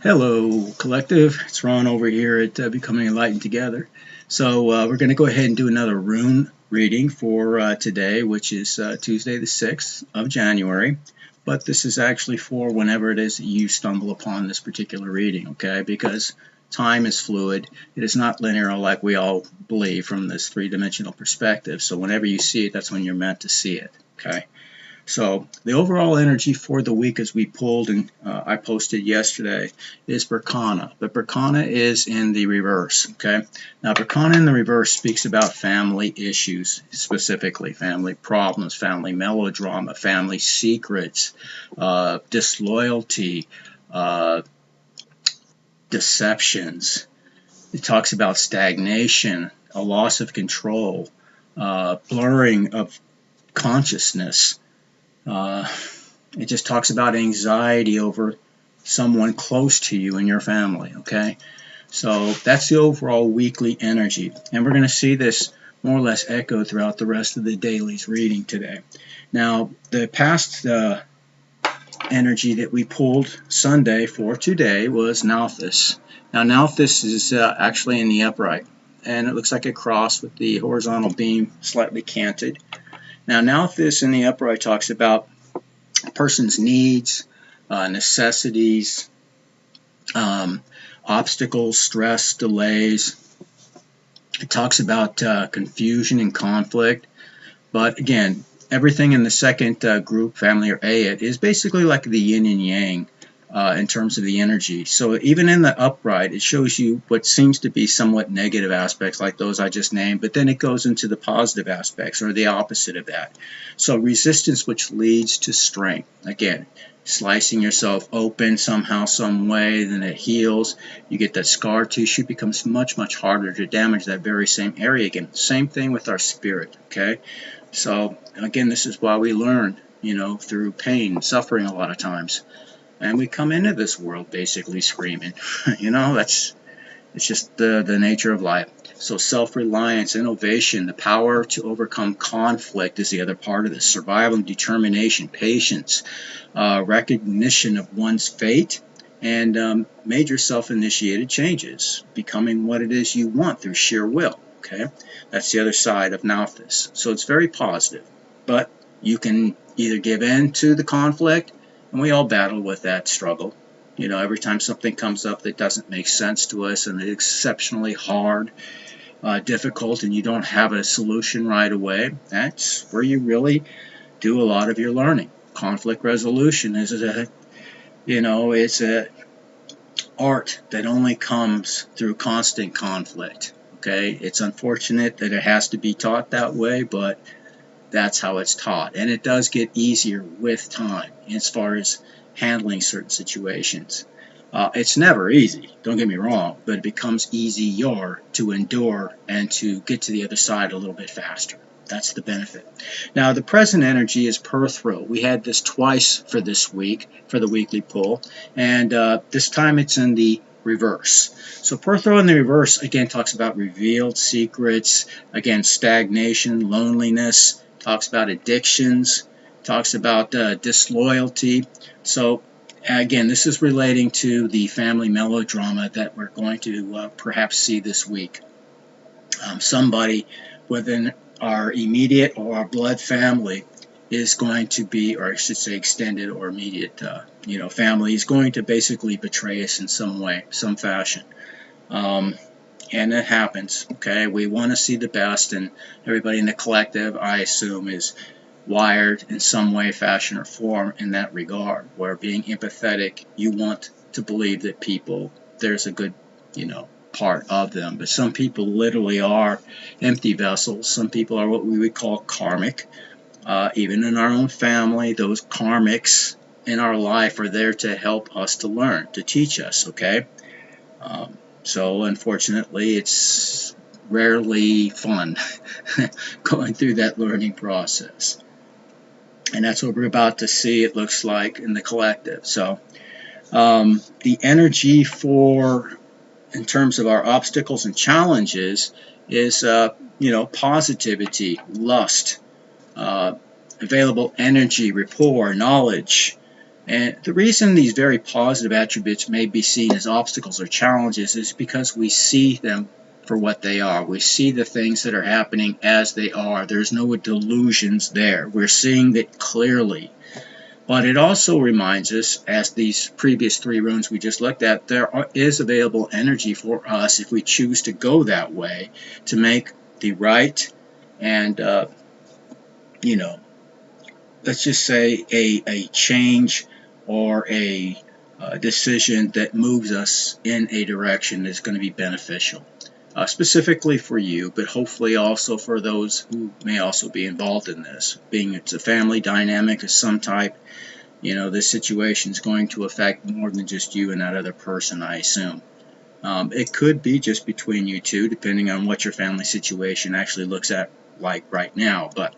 Hello, collective. It's Ron over here at Becoming Enlightened Together. So we're going to go ahead and do another rune reading for today, which is Tuesday the 6th of January. But this is actually for whenever it is that you stumble upon this particular reading, okay? Because time is fluid. It is not linear like we all believe from this three-dimensional perspective. So whenever you see it, that's when you're meant to see it, okay? So the overall energy for the week, as we pulled and I posted yesterday, is Berkana. But Berkana is in the reverse. Okay. Now Berkana in the reverse speaks about family issues, specifically family problems, family melodrama, family secrets, disloyalty, deceptions. It talks about stagnation, a loss of control, blurring of consciousness. It just talks about anxiety over someone close to you in your family, okay? So that's the overall weekly energy. And we're going to see this more or less echo throughout the rest of the daily's reading today. Now, the past energy that we pulled Sunday for today was Nalthus. Now, Nalthus is actually in the upright, and it looks like a cross with the horizontal beam slightly canted. Now, Nalthus in the upright talks about a person's needs, necessities, obstacles, stress, delays. It talks about confusion and conflict. But again, everything in the second group, family or ayat, is basically like the yin and yang in terms of the energy. So even in the upright, it shows you what seems to be somewhat negative aspects like those I just named, but then it goes into the positive aspects or the opposite of that. So resistance, which leads to strength. Again, slicing yourself open somehow, some way, then it heals. You get that scar tissue, becomes much, much harder to damage that very same area again. Same thing with our spirit, okay? So again, this is why we learn, through pain and suffering a lot of times. And we come into this world basically screaming. It's just the nature of life. So self-reliance, innovation, the power to overcome conflict is the other part of this. Survival and determination, patience, recognition of one's fate, and major self-initiated changes, becoming what it is you want through sheer will. Okay, that's the other side of Nalthus. So it's very positive. But you can either give in to the conflict, and we all battle with that struggle. Every time something comes up that doesn't make sense to us and it's exceptionally hard, difficult, and you don't have a solution right away, that's where you really do a lot of your learning. Conflict resolution is it's a art that only comes through constant conflict. Okay, it's unfortunate that it has to be taught that way, but that's how it's taught, and it does get easier with time as far as handling certain situations. It's never easy, don't get me wrong, but it becomes easier to endure and to get to the other side a little bit faster. That's the benefit. Now, the present energy is Perthro. We had this twice for this week, for the weekly pull, and this time it's in the reverse. So Perthro in the reverse, again, talks about revealed secrets, again, stagnation, loneliness, talks about addictions, talks about disloyalty. So again, this is relating to the family melodrama that we're going to perhaps see this week. Somebody within our immediate or our blood family is going to be, or I should say extended or immediate, family is going to basically betray us in some way, some fashion. And it happens, okay? We want to see the best, and everybody in the collective, I assume, is wired in some way, fashion, or form in that regard, where being empathetic, you want to believe that people, there's a good, part of them. But some people literally are empty vessels. Some people are what we would call karmic. Even in our own family, those karmics in our life are there to help us to learn, to teach us, okay? So unfortunately, it's rarely fun going through that learning process. And that's what we're about to see, it looks like, in the collective. So the energy in terms of our obstacles and challenges is, positivity, lust, available energy, rapport, knowledge, And the reason these very positive attributes may be seen as obstacles or challenges is because we see them for what they are. We see the things that are happening as they are. There's no delusions there. We're seeing it clearly. But it also reminds us, as these previous 3 runes we just looked at, there is available energy for us if we choose to go that way to make the right and, let's just say a change or a decision that moves us in a direction that's going to be beneficial. Specifically for you, but hopefully also for those who may also be involved in this. Being it's a family dynamic of some type, this situation is going to affect more than just you and that other person, I assume. It could be just between you two, depending on what your family situation actually looks like right now, but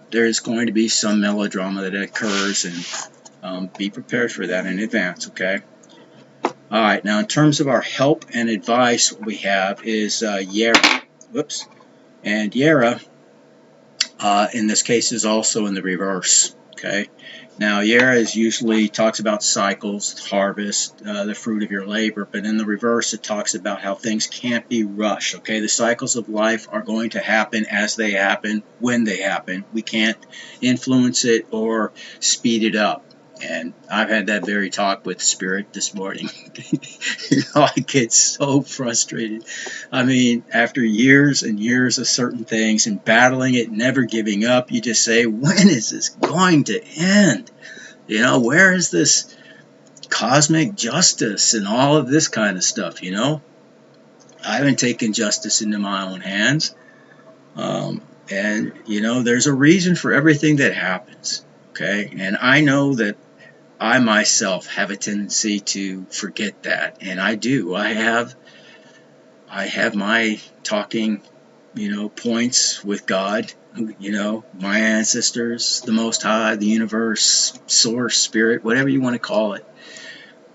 there's going to be some melodrama that occurs, and be prepared for that in advance, okay? Alright, now in terms of our help and advice, what we have is Yera. Whoops. And Yera, in this case, is also in the reverse, okay? Now, Yera usually talks about cycles, harvest, the fruit of your labor, but in the reverse, it talks about how things can't be rushed, okay? The cycles of life are going to happen as they happen, when they happen. We can't influence it or speed it up. And I've had that very talk with Spirit this morning. I get so frustrated. I mean, after years and years of certain things and battling it, never giving up, you just say, when is this going to end? Where is this cosmic justice and all of this kind of stuff, I haven't taken justice into my own hands. And, there's a reason for everything that happens, okay? And I know that I myself have a tendency to forget that, and I do. I have my talking, points with God, my ancestors, the Most High, the universe, source, spirit, whatever you want to call it.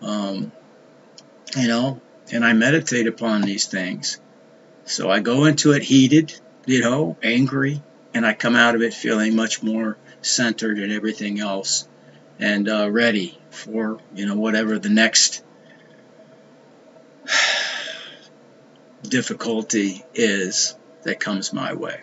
And I meditate upon these things. So I go into it heated, angry, and I come out of it feeling much more centered and everything else, and ready for, whatever the next difficulty is that comes my way.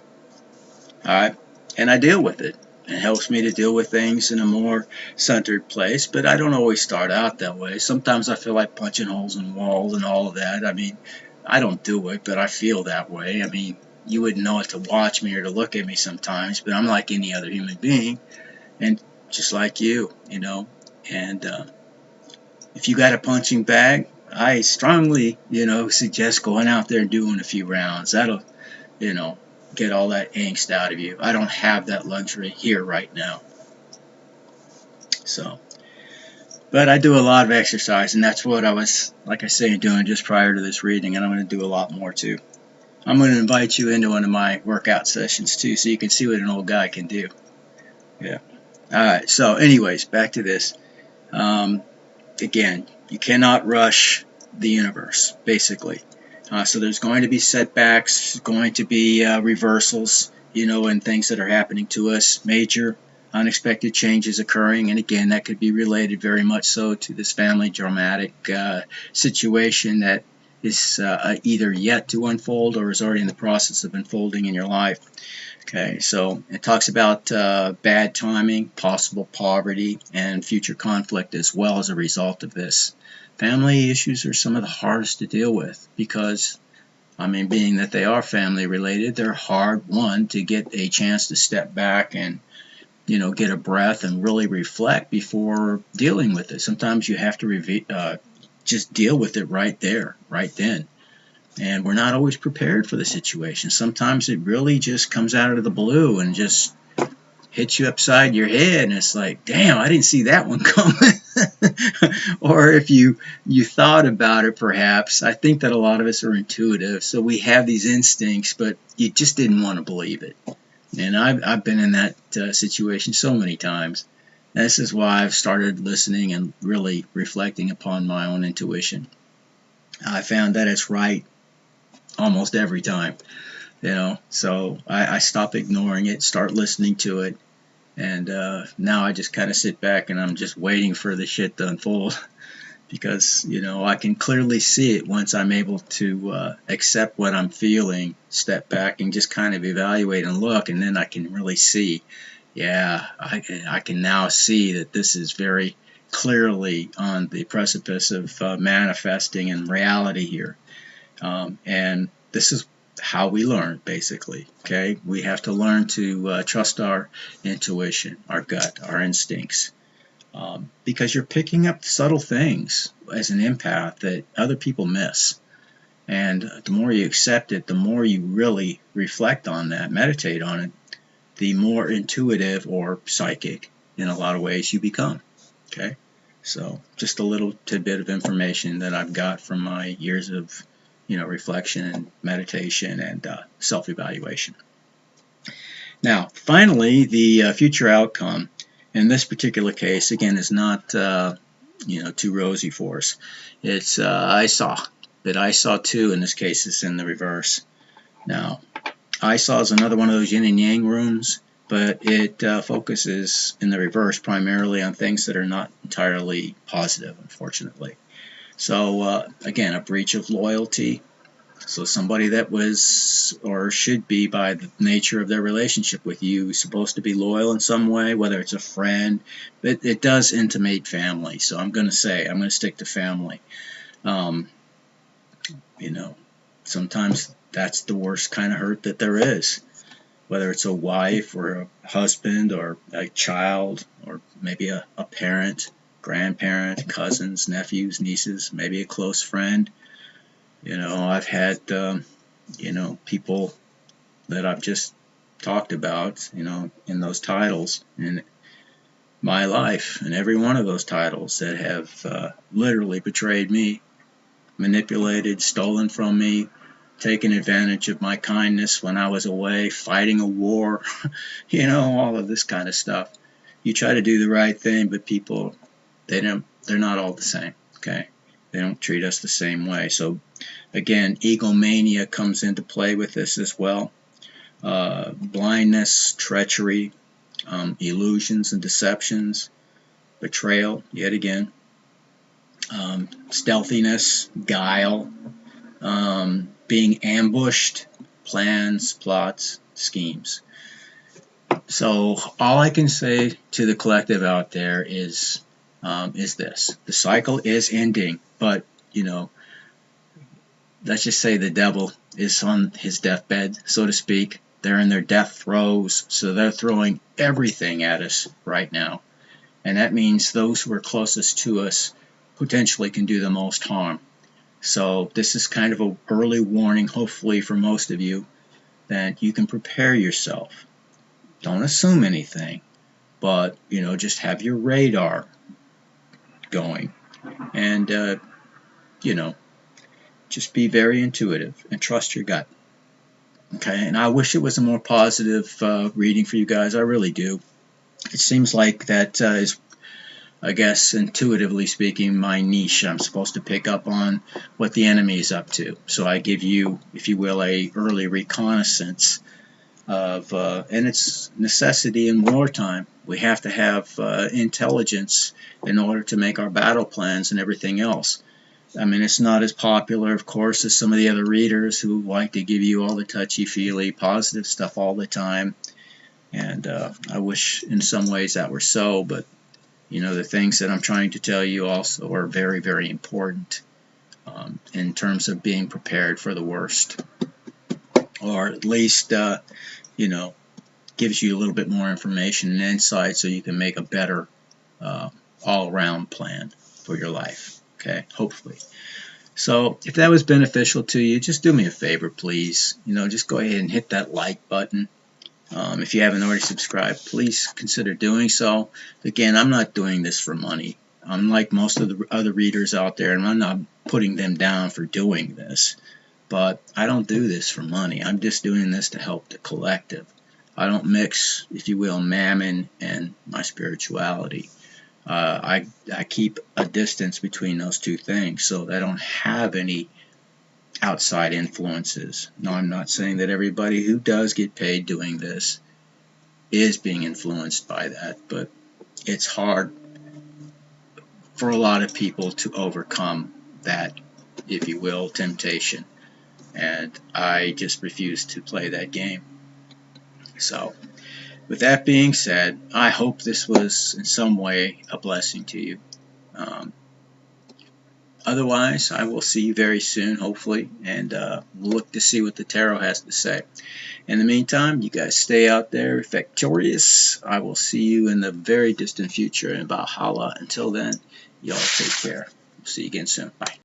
Alright, and I deal with it. It helps me to deal with things in a more centered place, but I don't always start out that way. Sometimes I feel like punching holes in walls and all of that. I mean, I don't do it, but I feel that way. I mean, you wouldn't know it to watch me or to look at me sometimes, but I'm like any other human being, and just like you, and if you got a punching bag, I strongly, suggest going out there and doing a few rounds. That'll, get all that angst out of you. I don't have that luxury here right now. So, but I do a lot of exercise, and that's what I was, like I say, doing just prior to this reading, and I'm going to do a lot more too. I'm going to invite you into one of my workout sessions too, so you can see what an old guy can do. Yeah. Alright, so anyways, back to this. Again, you cannot rush the universe, basically. So there's going to be setbacks, going to be reversals, and things that are happening to us, major unexpected changes occurring, and again, that could be related very much so to this family dramatic situation that is either yet to unfold or is already in the process of unfolding in your life. Okay, so it talks about bad timing, possible poverty, and future conflict as well as a result of this. Family issues are some of the hardest to deal with because, being that they are family related, they're hard, to get a chance to step back and, get a breath and really reflect before dealing with it. Sometimes you have to just deal with it right there, right then. And we're not always prepared for the situation. Sometimes it really just comes out of the blue and just hits you upside your head, and it's like, damn, I didn't see that one coming. Or if you thought about it, perhaps. I think that a lot of us are intuitive, so we have these instincts, but you just didn't want to believe it. And I've been in that situation so many times. And this is why I've started listening and really reflecting upon my own intuition. I found that it's right almost every time, so I stop ignoring it, start listening to it, And now I just kind of sit back and I'm just waiting for the shit to unfold because, I can clearly see it once I'm able to accept what I'm feeling, step back and just kind of evaluate and look, and then I can really see, yeah, I can now see that this is very clearly on the precipice of manifesting in reality here. And this is how we learn, basically. Okay, we have to learn to trust our intuition, our gut, our instincts, because you're picking up subtle things as an empath that other people miss. And the more you accept it, the more you really reflect on that, meditate on it, the more intuitive or psychic in a lot of ways you become. Okay, so just a little tidbit of information that I've got from my years of reflection and meditation and self-evaluation. Now, finally, the future outcome in this particular case, again, is not too rosy for us. It's I saw, but I saw too in this case is in the reverse. Now, I saw is another one of those yin and yang rooms, but it focuses in the reverse primarily on things that are not entirely positive, unfortunately. So again, a breach of loyalty. So somebody that was or should be, by the nature of their relationship with you, supposed to be loyal in some way, whether it's a friend. It does intimate family. So I'm going to stick to family. Sometimes that's the worst kind of hurt that there is, whether it's a wife or a husband or a child or maybe a parent, grandparent, cousins, nephews, nieces, maybe a close friend. I've had, people that I've just talked about, in those titles in my life, and every one of those titles that have literally betrayed me, manipulated, stolen from me, taken advantage of my kindness when I was away, fighting a war, all of this kind of stuff. You try to do the right thing, but people, they're not all the same, okay? They don't treat us the same way. So again, egomania comes into play with this as well. Blindness, treachery, illusions and deceptions, betrayal, yet again, stealthiness, guile, being ambushed, plans, plots, schemes. So all I can say to the collective out there is this: the cycle is ending, but let's just say the devil is on his deathbed, so to speak. They're in their death throes, so they're throwing everything at us right now. And that means those who are closest to us potentially can do the most harm. So this is kind of an early warning, hopefully for most of you, that you can prepare yourself. Don't assume anything, but just have your radar going, and just be very intuitive and trust your gut. Okay, and I wish it was a more positive reading for you guys. I really do. It seems like that is, I guess, intuitively speaking, my niche. I'm supposed to pick up on what the enemy is up to. So I give you, if you will, a early reconnaissance of, and it's necessity in wartime. We have to have intelligence in order to make our battle plans and everything else. I mean, it's not as popular, of course, as some of the other readers who like to give you all the touchy-feely, positive stuff all the time. And I wish in some ways that were so, but the things that I'm trying to tell you also are very, very important in terms of being prepared for the worst, or at least, gives you a little bit more information and insight so you can make a better all-around plan for your life. Okay, hopefully. So if that was beneficial to you, just do me a favor, please. Just go ahead and hit that like button. If you haven't already subscribed, please consider doing so. Again, I'm not doing this for money. Unlike most of the other readers out there, and I'm not putting them down for doing this, but I don't do this for money. I'm just doing this to help the collective. I don't mix, if you will, mammon and my spirituality. I keep a distance between those two things so that I don't have any outside influences. No, I'm not saying that everybody who does get paid doing this is being influenced by that, but it's hard for a lot of people to overcome that, if you will, temptation. And I just refuse to play that game. So, with that being said, I hope this was in some way a blessing to you. Otherwise, I will see you very soon, hopefully, and we'll look to see what the tarot has to say. In the meantime, you guys stay out there victorious. I will see you in the very distant future in Valhalla. Until then, y'all take care. See you again soon. Bye.